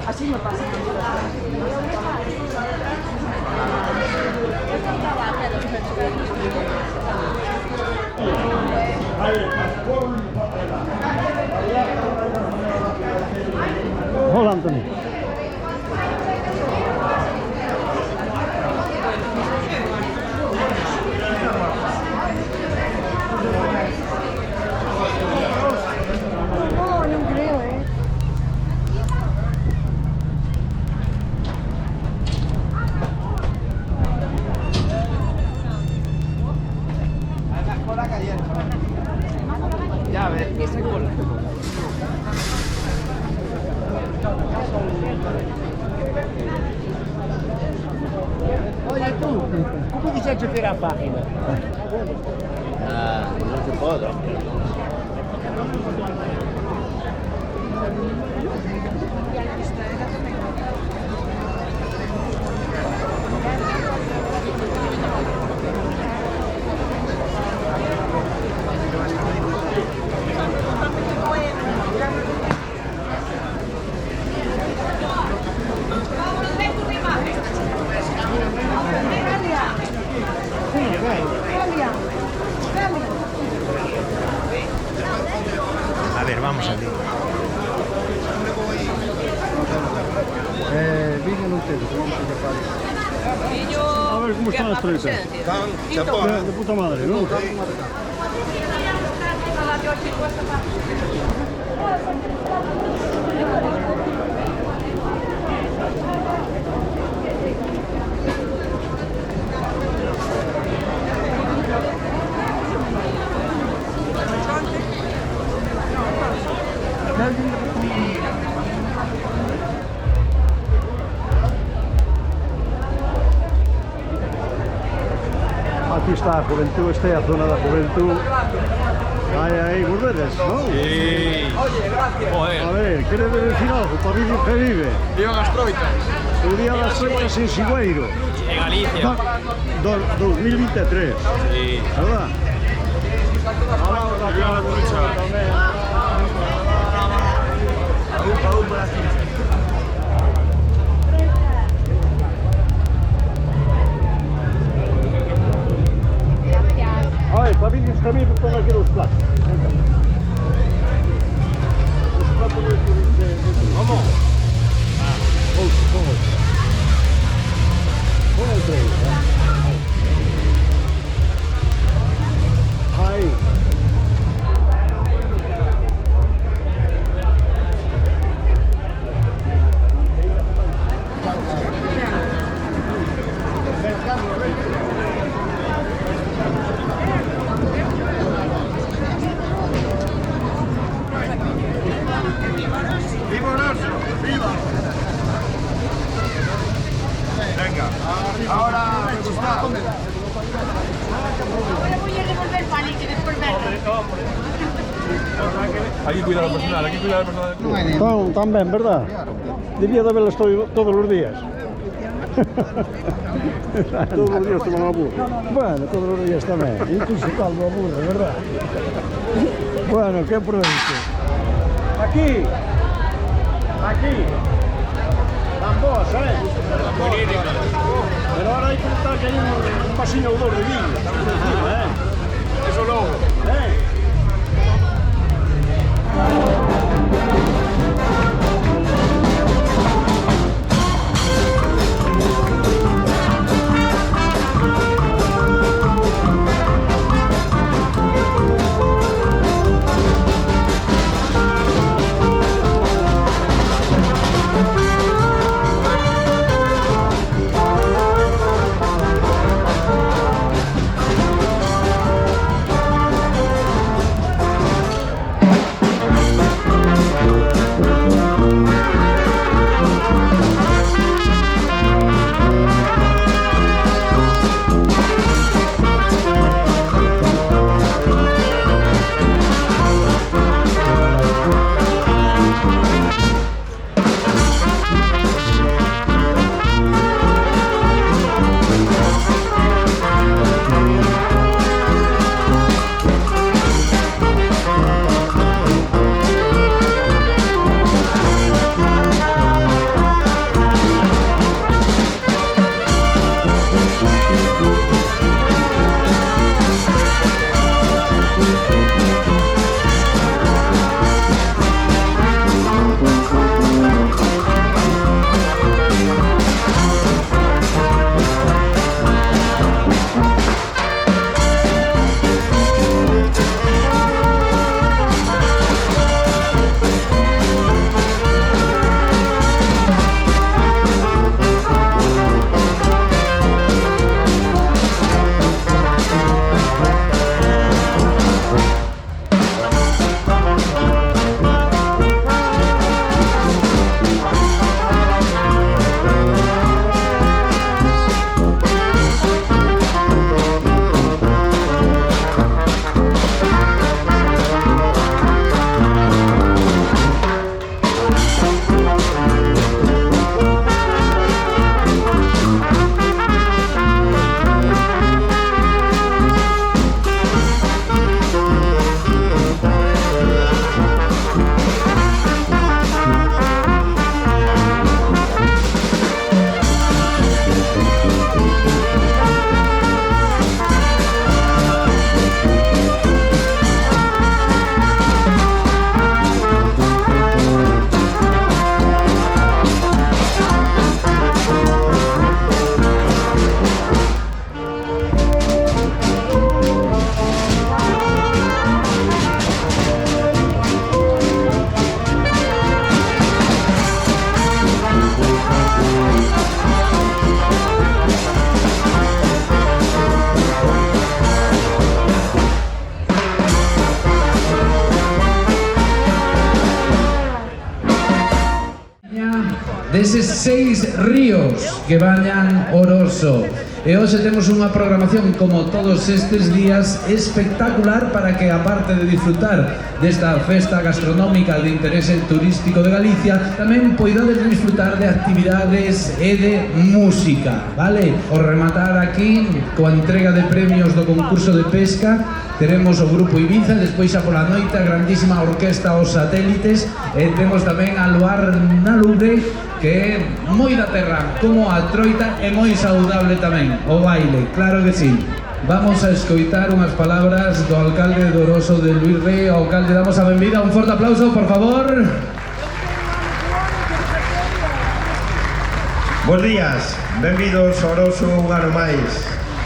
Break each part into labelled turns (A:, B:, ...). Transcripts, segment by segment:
A: Así me pasa.
B: Hola, Antonio.
A: No creo,
C: Ya ves, esa cola.
D: Olha tu, come dice che la pagina?
C: Non si può.
E: A ver, vamos allí.
B: Vengan ustedes, vamos a ver cómo están las truitas. De puta madre, ¿no? Aquí está a juventud, esta é a zona da juventud. Aí, volvedes, non?
E: Sí. Joder.
B: A ver, quere decir algo para vídeo que vive?
E: Viva las troitas.
B: O día das troitas en Sigüeiro.
E: En Galicia.
B: 2023.
E: Sí.
B: ¿Verdad?
E: Viva la trucha.
B: Ai, para vídeos que vive, pon aquí los platos. Venga. Los platos de...
E: ¿Cómo?
B: Pon el 3. Ahí.
C: Venga, ahora me gusta.
A: Ahora voy a devolver pan y que después verde.
E: Hay que cuidar al personal, hay que cuidar al personal del club.
B: Tan ben, verdad? Debía de verlas todos los días. Todos los días toman aburro. Bueno, todos los días también. Incluso calvo aburro, ¿verdad? Bueno, ¿qué pruebas? Aquí. Van boas, Pero ahora hay que notar que hay un pasillo o dos de vino.
E: Eso luego.
F: 6 ríos que bañan Oroso. E hoxe temos unha programación, como todos estes días, espectacular para que, aparte de disfrutar desta festa gastronómica de interese turístico de Galicia, tamén poidades disfrutar de actividades e de música, vale? O rematar aquí coa entrega de premios do concurso de pesca, teremos o grupo Ibiza, despois xa pola noite a grandísima orquesta Os Satélites, e temos tamén a Luar na Lubre, que é moi da terra, como a troita, e moi saudable tamén, o baile, claro que sí. Vamos a escoitar unhas palabras do alcalde de Oroso, de Luis Rey. Ao alcalde damos a benvida, un forte aplauso, por favor.
G: Bos días, benvidos a Oroso un ano máis.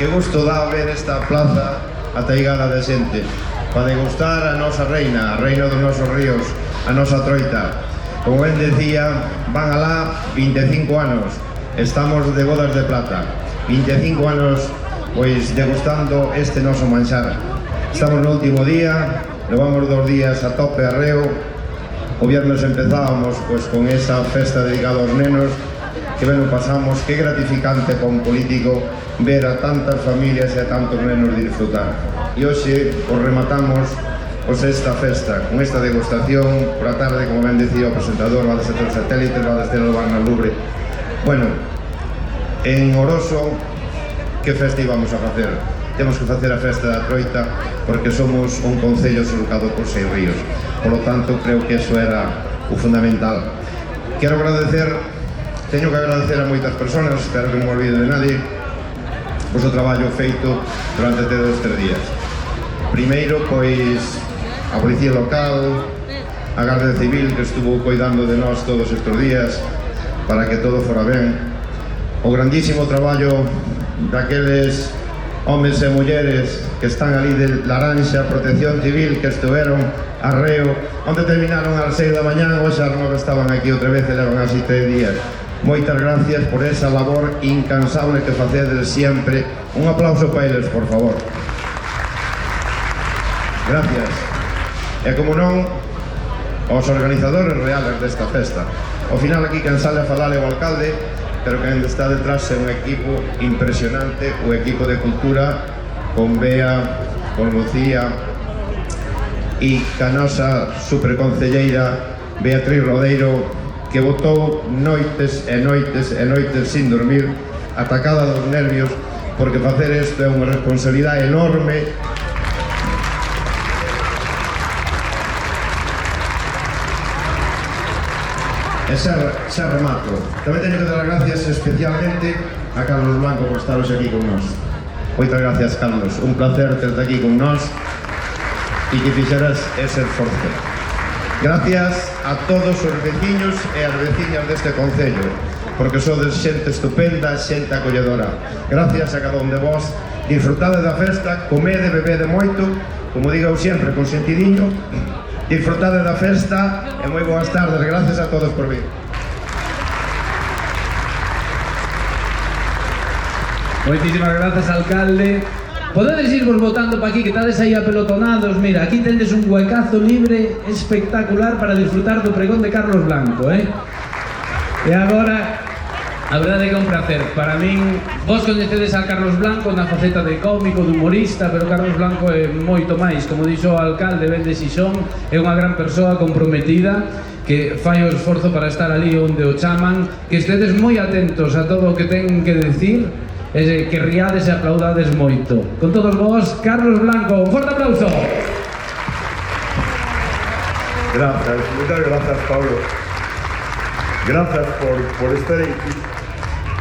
G: Que gusto dá ver esta plaza ateigada de xente para degustar a nosa reina, a reina dos nosos ríos, a nosa troita. Como ben decía, van alá 25 anos, estamos de bodas de plata, 25 anos pois degustando este noso manxar. Estamos no último día, levamos 2 días a tope arreo. O viernes empezábamos pois con esa festa dedicada aos nenos, que ben o pasamos, que gratificante para un político ver a tantas familias e a tantos nenos disfrutar. E hoxe os rematamos pois esta festa, con esta degustación por a tarde, como ben decía o presentador, va a ser Os Satélites, va a ser o Luar na Lubre. Bueno, en Oroso, que festa íbamos a facer? Temos que facer a festa da troita porque somos un concello surcado por 6 ríos. Por lo tanto, creo que eso era o fundamental. Quero agradecer, teño que agradecer a moitas persoas, espero que non me olvide de nadie, pois o traballo feito durante todos estes días. Primeiro, pois, a Policía Local, a Garda Civil, que estuvo cuidando de nós todos estes días para que todo fora ben, o grandísimo traballo daqueles homes e mulleres que están ali de Laranxa, Protección Civil, que estuveron arreo, onde terminaron ás 6 da mañá, hoxe ás 9 estaban aquí outra vez e levan así 3 días. Moitas gracias por esa labor incansable que facedes sempre. Un aplauso para eles, por favor. Gracias. E como non, aos organizadores reales desta festa. Ao final aquí quen sale a falar é o alcalde, pero quen está detrás é un equipo impresionante, o equipo de cultura, con Bea, con Lucía e ca nosa superconcelleira Beatriz Rodeiro, que botou noites e noites e noites sin dormir, atacada dos nervios, porque facer isto é unha responsabilidade enorme. E xa remato. Tamén teño que dar as gracias especialmente a Carlos Blanco por estar hoxe aquí con nós. Moitas gracias, Carlos. Un placer terte aquí con nós e que fixeras ese esforzo. Gracias a todos os veciños e as veciñas deste concello, porque sodes xente estupenda, xente acolledora. Gracias a cada un de vós. Disfrutade da festa, comede, bebede moito, como digo sempre, con sentidiño. Disfrutade da festa e moi boas tardes. Gracias a todos por vir.
F: Moitísimas grazas, alcalde. Podedes irvos votando para aquí, que estades aí apelotonados. Mira, aquí tendes un huecazo libre espectacular para disfrutar do pregón de Carlos Blanco, E agora, a verdade é que é un placer. Para min, vos coñecedes a Carlos Blanco na faceta de cómico, de humorista, pero Carlos Blanco é moito máis. Como dixo o alcalde, ben de Xixón, é unha gran persoa comprometida, que fai o esforzo para estar ali onde o chaman, que estedes moi atentos a todo o que ten que decir, e que riades e aplaudades moito. Con todos vos, Carlos Blanco, un forte aplauso.
H: Gracias, muchas gracias, Pablo. Gracias por estar aquí.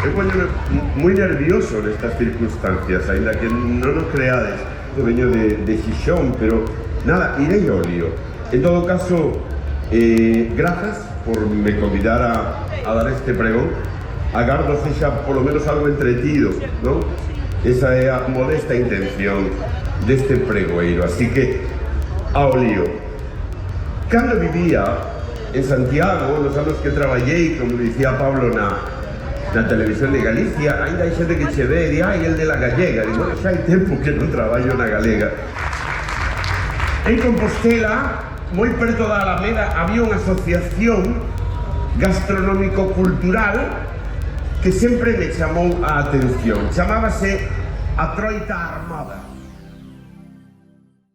H: Me encuentro moi nervioso nestas circunstancias, ainda que non nos creades. Eu veño de Xixón, pero nada, irei ao lío. En todo caso, grazas por me convidar a dar este pregón. Agardo sexa polo menos algo entretido, non? Esa é a modesta intención deste pregoeiro, así que ao lío. Cando vivía en Santiago, nos anos que traballei, como dicía Pablo, na televisión de Galicia, ainda hai xente que che ve e di, ai, el de la gallega. Digo, bueno, xa hai tempo que non traballo na galega. En Compostela, moi perto da Alameda, había unha asociación gastronómico-cultural que sempre me chamou a atención. Chamábase a Troita Armada.